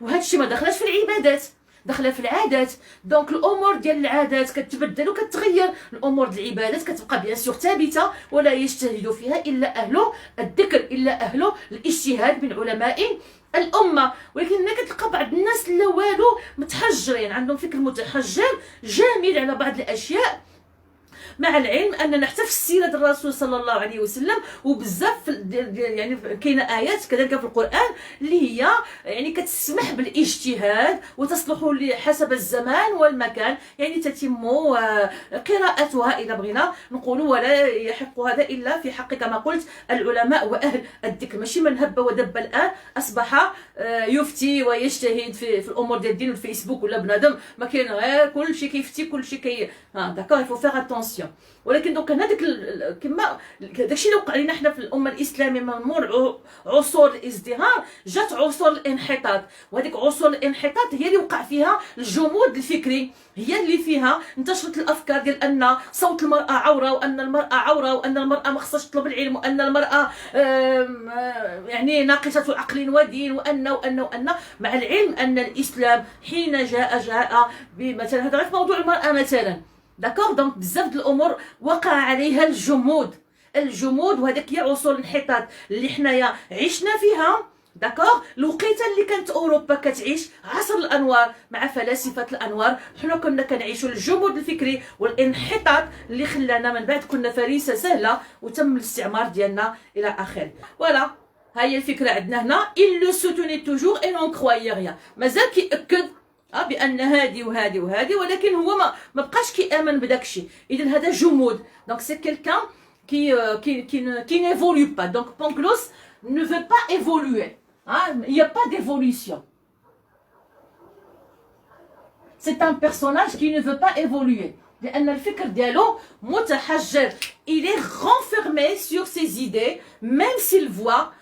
Speaker 1: وهذا الشيء ما دخلش في العبادات داخله في العادات. دونك الامور ديال العادات كتبدل وكتغير. الامور ديال العبادات كتبقى بيان سور ثابته ولا يجتهد فيها الا اهل الذكر الا اهل الاجتهاد من علماء الامه. ولكن هنا كتلقى بعض الناس لا والو متحجرين عندهم فكر متحجر جامد على بعض الاشياء. مع العلم اننا حتى في السيره ديال الرسول صلى الله عليه وسلم وبزاف يعني كاينه ايات كذلك في القران اللي هي يعني كتسمح بالاجتهاد وتصلح حسب الزمان والمكان. يعني تتم قراءتها اذا بغينا نقولوا ولا يحق هذا الا في حق كما قلت العلماء واهل الذكر. ماشي من هب ودب الان اصبح يفتي ويجتهد في الامور ديال الدين والفيسبوك ولا بنادم ما كاين غير كلشي كيفتي كلشي داكور. يفو فيغ اتونسيون. ولكن دوك هذاك كما داكشي اللي وقع لنا حنا في الامه الاسلاميه من مور عصور الازدهار جات عصور الانحطاط. وهذيك عصور الانحطاط هي اللي وقع فيها الجمود الفكري. هي اللي فيها انتشرت الافكار ديال ان صوت المراه عوره وان المراه عوره وان المراه ما خصهاش تطلب العلم وان المراه يعني ناقصه عقل ودين وان مع العلم ان الاسلام حين جاء بمثلا هذا غير في موضوع المراه مثلا. داكوغ. دونك بزاف د الامور وقع عليها الجمود وهذاك هي عصور الانحطاط اللي حنايا عشنا فيها. داكوغ. الوقيته اللي كانت اوروبا كتعيش عصر الانوار مع فلاسفه الانوار حنا كنا كنعيشوا الجمود الفكري والانحطاط اللي خلانا من بعد كنا فريسه سهله وتم الاستعمار ديالنا الى اخره. فوالا هاي الفكره عندنا هنا. il le soutenait toujours et n'en croyait rien. مازال كيأكد بان هادي وهادي وهادي ولكن هو ما بقاش كيامن بداكشي. اذا هذا جمود. دونك سي كيلكان qui n'évolue pas. Donc Pangloss ne veut pas évoluer. Hein, il n'y a pas d'évolution. C'est un personnage qui ne veut pas évoluer. لأن الفكر ديالو متحجر. Il est renfermé sur ses idées, même s'il voit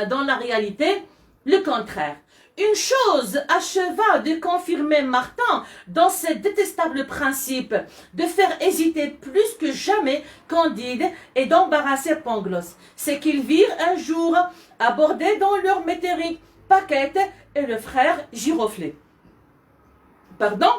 Speaker 1: dans la réalité le contraire. Une chose acheva de confirmer Martin dans ce détestable principe de faire hésiter plus que jamais Candide et d'embarrasser Pangloss. C'est qu'ils virent un jour aborder dans leur métairie Paquette et le frère Giroflée. Pardon?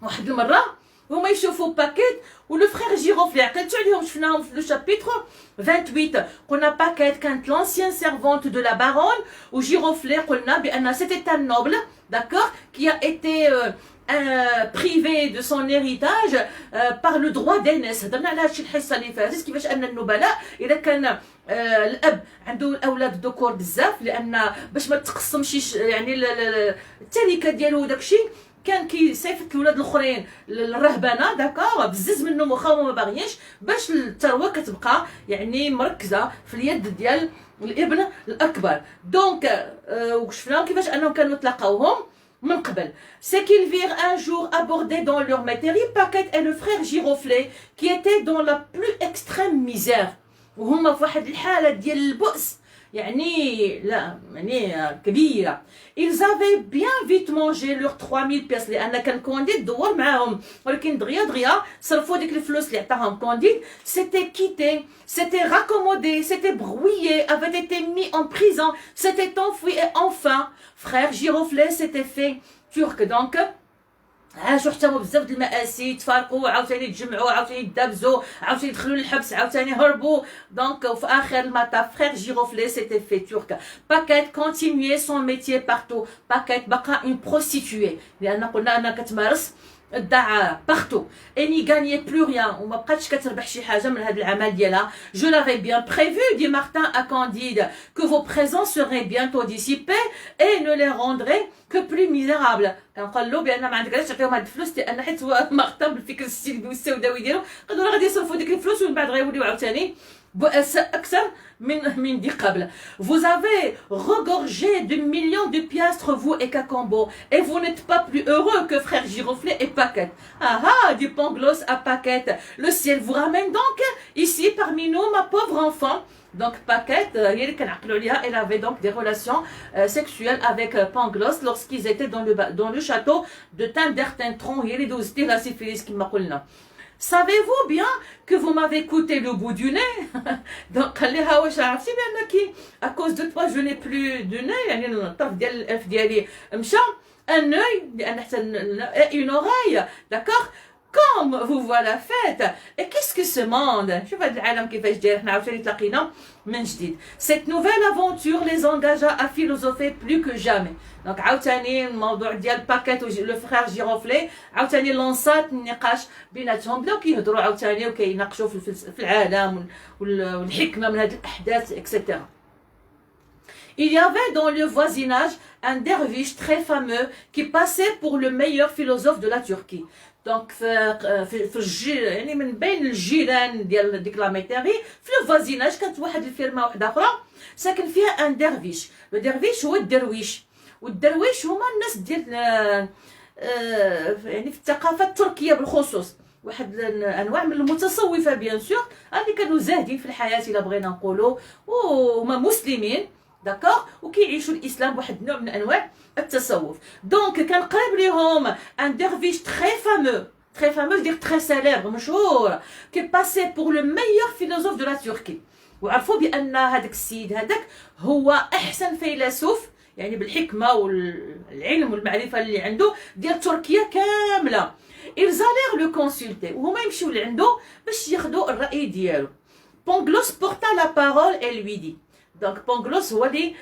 Speaker 1: واحد المرة هما يشوفوا باكيت ولو فخير جيروفلي. عقلتو عليهم شفناهم في لو شابيتر 28. قلنا باكيت كانت لونسيان سيرفونت دو لا بارون وجيروفلي قلنا بان سيتي ان نوبل داكور كي a été privé de son héritage par le droit d'aînesse. هضرنا على هادشي الحصه اللي فاتت كيفاش ان النبلاء اذا كان الاب عنده الاولاد الذكور بزاف لان باش ما تقسمش يعني التركه ديالو وداكشي كان كيصيفط الولاد الاخرين للرهبنه داكور بزز منهم واخا هما ما باغيينش باش الثروه كتبقى يعني مركزه في اليد ديال الابن الاكبر. دونك وشفنا كيفاش انهم كانوا تلاقاوهم من قبل. C'est qu'ils virent un jour aborder dans leur métairie Paquette et le frère Giroflée qui étaient dans la plus extrême misère. وهما في واحد الحاله ديال البؤس يعني لا يعني كبيره. Ils avaient bien vite mangé leurs 3000 pièces لان كان كونديد دور معاهم ولكن دغيا صرفوا ديك الفلوس اللي عطاهم كونديد. C'était quitté, c'était raccommodé, c'était brouillé, avait été mis en prison, s'était enfui et enfin frère Giroflée s'était fait turc. Donc عاشوا حتى هما بزاف د المآسي تفارقوا عاوتاني تجمعوا عاوتاني دابزوا عاوتاني دخلوا للحبس عاوتاني هربوا. دونك وفي اخر المطاف frère Giroflée s'était fait turc. Paquette continuait son métier partout. Paquette بقى une prostituée لان قلنا انها كتمارس الدعارة partout et n'y gagnait plus rien وما بقاتش كتربح شي حاجه من هذا العمل ديالها. Je l'avais bien prévu dit Martin à Candide que vos présents seraient bientôt dissipés et ne les rendraient que plus misérables. كنقول له بان ما عندكش تعطيهم هاد الفلوس لان حيت هو مارتن بالفكر السلبي والسوداوي ديالو قالوا راه غادي يصرفوا ديك الفلوس ومن بعد غيوليو عاوتاني بؤساء اكثر من دي قبل. Vous avez regorgé de millions de piastres vous et Cacambo et vous n'êtes pas plus heureux que frère Giroflée et Paquette. Ah ah dit Pangloss à Paquette, le ciel vous ramène donc ici parmi nous ma pauvre enfant. Donc Paquette elle avait donc des relations sexuelles avec Pangloss lorsqu'ils étaient dans le château de Tindertentron. Il est aussi la syphilis qui m'a dit. Savez-vous bien que vous m'avez coûté le bout du nez? Donc à cause de toi je n'ai plus de nez يعني الطرف ديال الانف ديالي مشى un œil et une oreille. D'accord? Comme vous voilà faite. Et qu'est-ce que ce monde? شوف هذا العالم كيفاش داير. حنا عاوتاني تلاقينا من جديد. Cette nouvelle aventure les engagea à philosopher plus que jamais. دونك عاوتاني الموضوع ديال باكيت لو فخير جيروفلي عاوتاني لونسات النقاش بيناتهم بداو كيهضروا عاوتاني وكيناقشوا في العالم والحكمه من هذه الاحداث اكسيتيرا. Il y avait dans le voisinage un derviche très fameux qui passait pour le meilleur philosophe de la Turquie. Donc يعني من بين الجيران ديال ديك لا ميتيري في الفوازيناج كانت واحد الفيرما واحده اخرى ساكن فيها ان درويش. لو درويش هو الدرويش والدرويش هما الناس ديال يعني في الثقافه التركيه بالخصوص واحد انواع من المتصوفه بيان سور اللي كانوا زاهدين في الحياه الا بغينا نقولوا وهما مسلمين داكوغ وكيعيشوا الاسلام بواحد النوع من انواع التصوف. دونك كان قريب ليهم ان ديرفيش très fameux dire très célèbre مشهور qui passait pour le meilleur philosophe de la Turquie. وعرفوا بان هذاك السيد هذاك هو احسن فيلسوف يعني بالحكمه والعلم والمعرفه اللي عنده ديال تركيا كامله. Ils allèrent le consulter وهما يمشيو لعنده باش ياخذوا الراي ديالو. Pangloss porta la parole et lui dit. Donc Pangloss هو اللي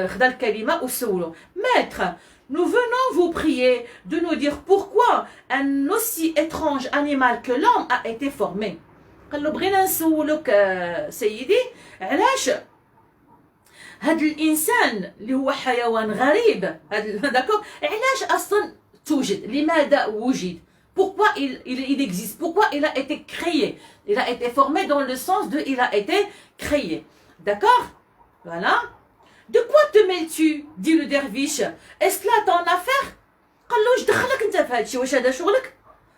Speaker 1: خدا الكلمه وسولو. Maître, nous venons vous prier de nous dire pourquoi un aussi étrange animal que l'homme a été formé. قال له بغينا نسولك سيدي علاش هاد الانسان اللي هو حيوان غريب هاد داكوغ علاش اصلا توجد لماذا وجد pourquoi il existe pourquoi il a été créé il a été formé dans le sens de il a été créé d'accord voilà De quoi te mêles-tu? dit le derviche. Est-ce là ton affaire? قال له واش دخلك انت في هادشي؟ واش هذا شغلك؟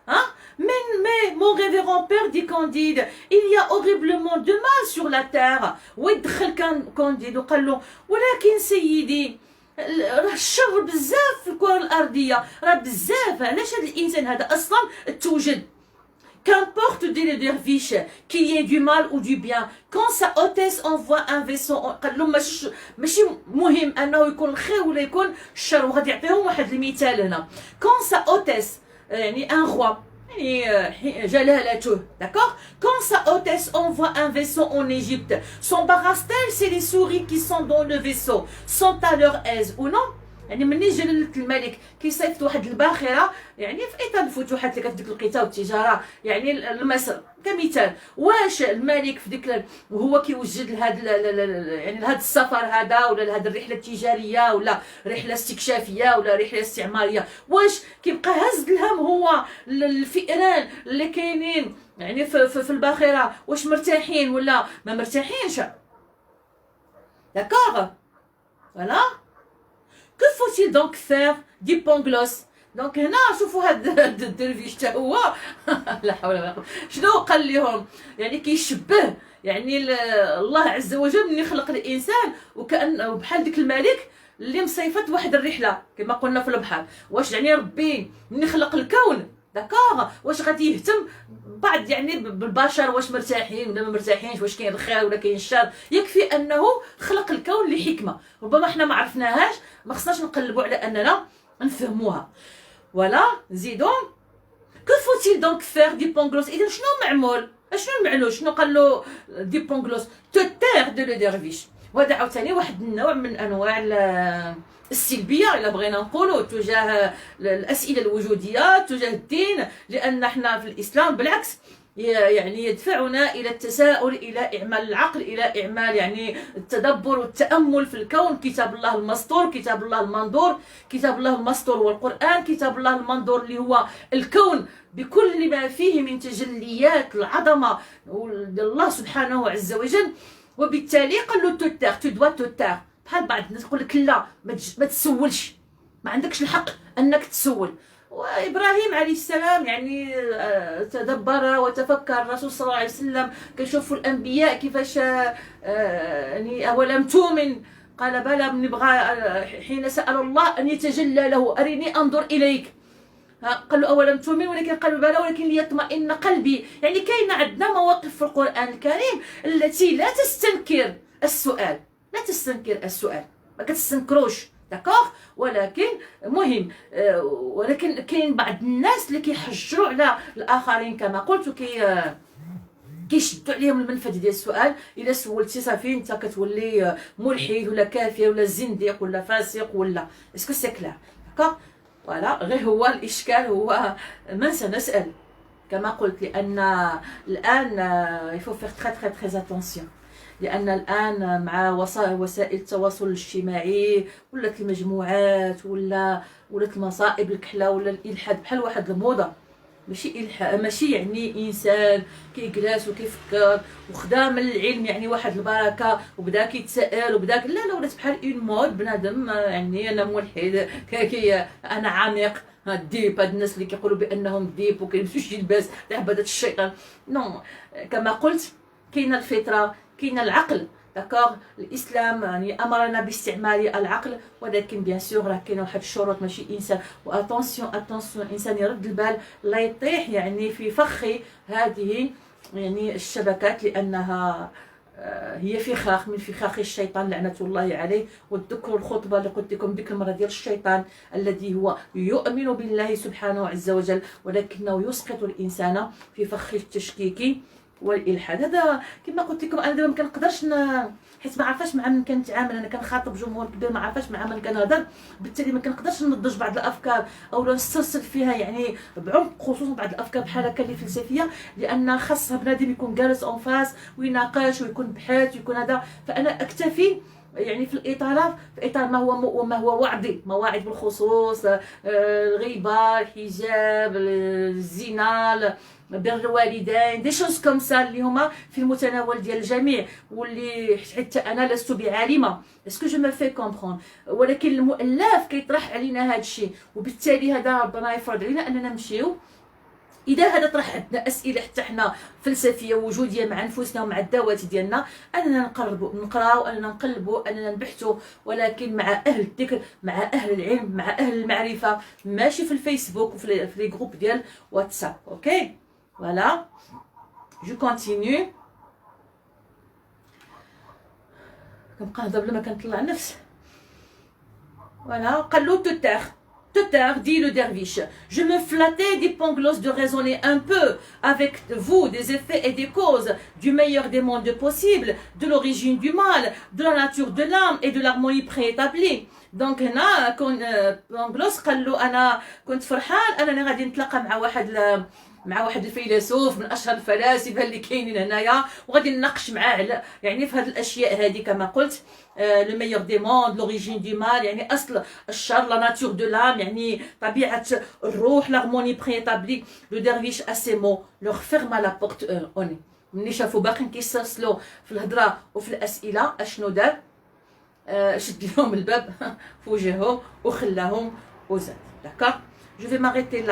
Speaker 1: Hein? Mais mon révérend père, dit Candide, il y a horriblement de mal sur la terre. ويدخل كانديد وقال له ولكن سيدي راه الشر بزاف في الكره الارضيه، راه بزاف، علاش هذا الانسان هذا اصلا توجد؟ Qu'importe, dit le derviche, qu'il y ait du mal ou du bien, quand sa hôtesse envoie un vaisseau, قال له ماشي مهم انه يكون الخير ولا يكون الشر. وغادي يعطيهم واحد المثال هنا. Quand sa hôtesse, يعني un roi, يعني جلالته, d'accord? Quand sa hôtesse envoie un vaisseau en Égypte, s'embarrasse-t-elle si les souris qui sont dans le vaisseau sont à leur aise ou non? يعني مني جلالة الملك كيصيفط واحد الباخرة يعني في اطار الفتوحات اللي كتديك القطاع والتجاره يعني لمصر كمثال، واش الملك في ديك وهو كيوجد لهاد يعني لهاد السفر هذا ولا لهاد الرحله التجاريه ولا رحله استكشافيه ولا رحله استعماريه، واش كيبقى هز الهم هو الفئران اللي كاينين يعني في الباخره واش مرتاحين ولا ما مرتاحينش؟ داكوغ فوالا. Que faut-il donc faire dit Pangloss. دونك هنا شوفوا هاد الدرفيش تا هو لا حول ولا قوه شنو قال لهم، يعني كيشبه يعني الله عز وجل من يخلق الانسان وكأن بحال ديك الملك اللي مصيفط واحد الرحله كما قلنا في البحر. واش يعني ربي من يخلق الكون داكوغ واش غادي يهتم بعد يعني بالبشر واش مرتاحين ولا ما مرتاحينش، واش كاين الخير ولا كاين الشر؟ يكفي انه خلق الكون لحكمه ربما احنا ما عرفناهاش، ما خصناش نقلبوا على اننا نفهموها. ولا نزيدو كو فوتيل دونك فير دي بونغلوس. اذا شنو معمول، شنو المعنى، شنو قال له دي بونغلوس؟ تو تير دو لو ديرفيش. وهذا عاوتاني واحد النوع من انواع السلبيه الا بغينا نقولوا تجاه الاسئله الوجوديه تجاه الدين، لان احنا في الاسلام بالعكس يعني يدفعنا الى التساؤل، الى اعمال العقل، الى اعمال يعني التدبر والتامل في الكون. كتاب الله المسطور، كتاب الله المنظور، كتاب الله المسطور والقران، كتاب الله المنظور اللي هو الكون بكل ما فيه من تجليات العظمه الله سبحانه عز وجل. وبالتالي قال له توتار تو دوا توتار. بحال بعض الناس يقول لك لا ما تسولش، ما عندكش الحق انك تسول. وابراهيم عليه السلام يعني تدبر وتفكر، الرسول صلى الله عليه وسلم كنشوفوا الانبياء كيفاش يعني اولم تؤمن قال بلى نبغى، حين سال الله ان يتجلى له ارني انظر اليك قال له اولم تؤمن ولكن قال بلى ولكن ليطمئن قلبي. يعني كاين عندنا مواقف في القران الكريم التي لا تستنكر السؤال، لا تستنكر السؤال، ما كتستنكروش داكوغ، ولكن مهم ولكن كاين بعض الناس اللي كيحجروا على الاخرين كما قلت كيشدوا عليهم المنفذ ديال السؤال. الا سولتي صافي انت كتولي ملحد ولا كافر ولا زنديق ولا فاسق ولا اسكو سي كلير داكوغ. فوالا غير هو الاشكال هو من سنسال كما قلت، لان الان يفو فيغ تري تري تري اتونسيون، لان الان مع وسائل التواصل الاجتماعي ولات المجموعات ولات المصائب الكحله ولا الالحاد بحال واحد الموضه. ماشي الحاد، ماشي يعني انسان كيجلس وكيفكر وخدا من العلم يعني واحد البركه وبدا كيتسائل وبدا لا ولات بحال اون مود بنادم يعني انا ملحد انا عميق ديب. هاد الناس اللي كيقولوا بانهم ديب وكيلبسوا شي لباس تاع عباده الشيطان نو. كما قلت كاين الفطره، كاين العقل داكوغ. الاسلام يعني امرنا باستعمال العقل، ولكن بيان سور راه كاين واحد الشروط ماشي انسان. واتونسيون اتونسيون الانسان يرد البال لا يطيح يعني في فخ هذه يعني الشبكات، لانها هي فخاخ من فخاخ الشيطان لعنة الله عليه. وتذكروا الخطبة اللي قلت لكم ديك المرة ديال الشيطان الذي هو يؤمن بالله سبحانه عز وجل ولكنه يسقط الإنسان في فخ التشكيك والالحاد. هذا كما قلت لكم انا دابا ما كنقدرش حيت ما عارفاش مع من كنتعامل، انا كنخاطب جمهور كبير ما عارفاش مع من كنهضر، بالتالي ما كنقدرش نضج بعض الافكار او نسترسل فيها يعني بعمق، خصوصا بعض الافكار بحال هكا اللي فلسفيه، لان خاصها بنادم يكون جالس اون فاس ويناقش ويكون بحث ويكون هذا. فانا اكتفي يعني في الاطار، في اطار ما هو وعظي، مواعظ بالخصوص، الغيبه، الحجاب، الزنا، بر الوالدين، دي شوز كوم سا اللي هما في المتناول ديال الجميع، واللي حتى انا لست بعالمه. اسكو جو مو في كومبرون؟ ولكن المؤلف كيطرح علينا هذا الشيء، وبالتالي هذا ربنا يفرض علينا اننا نمشيو. اذا هذا طرح عندنا اسئله حتى حنا فلسفيه وجوديه مع انفسنا ومع الذوات ديالنا، اننا نقراو، اننا نقلبوا، اننا نبحثوا، ولكن مع اهل الذكر، مع اهل العلم، مع اهل المعرفه، ماشي في الفيسبوك وفي لي جروب ديال واتساب. اوكي فوالا جو كونتينيو. كنبقى نهضر بلا ما كنطلع النفس. Voilà, قال له te taire, dit le derviche. Je me flattais des pangloss de raisonner un peu avec vous des effets et des causes du meilleur des mondes possibles, de l'origine du mal, de la nature de l'âme et de l'harmonie préétablie. Donc هنا كون بانغلوس قال له انا كنت فرحان انني غادي نتلاقى مع واحد الفيلسوف من اشهر الفلاسفه اللي كاينين هنايا، وغادي نناقش معاه على يعني في هذه الاشياء هذه كما قلت، لو ميور دي موند، لوريجين دي مال يعني اصل الشر، لا ناتور دو لام يعني طبيعه الروح، لارموني بريتابلي. لو ديرفيش اسيمو لوغ فيرما لا بورت اوني. ملي شافوا باقيين كيسترسلوا في الهضره وفي الاسئله، اشنو دار؟ شد لهم الباب في وجههم وخلاهم وزاد. داكا جو في ماريتي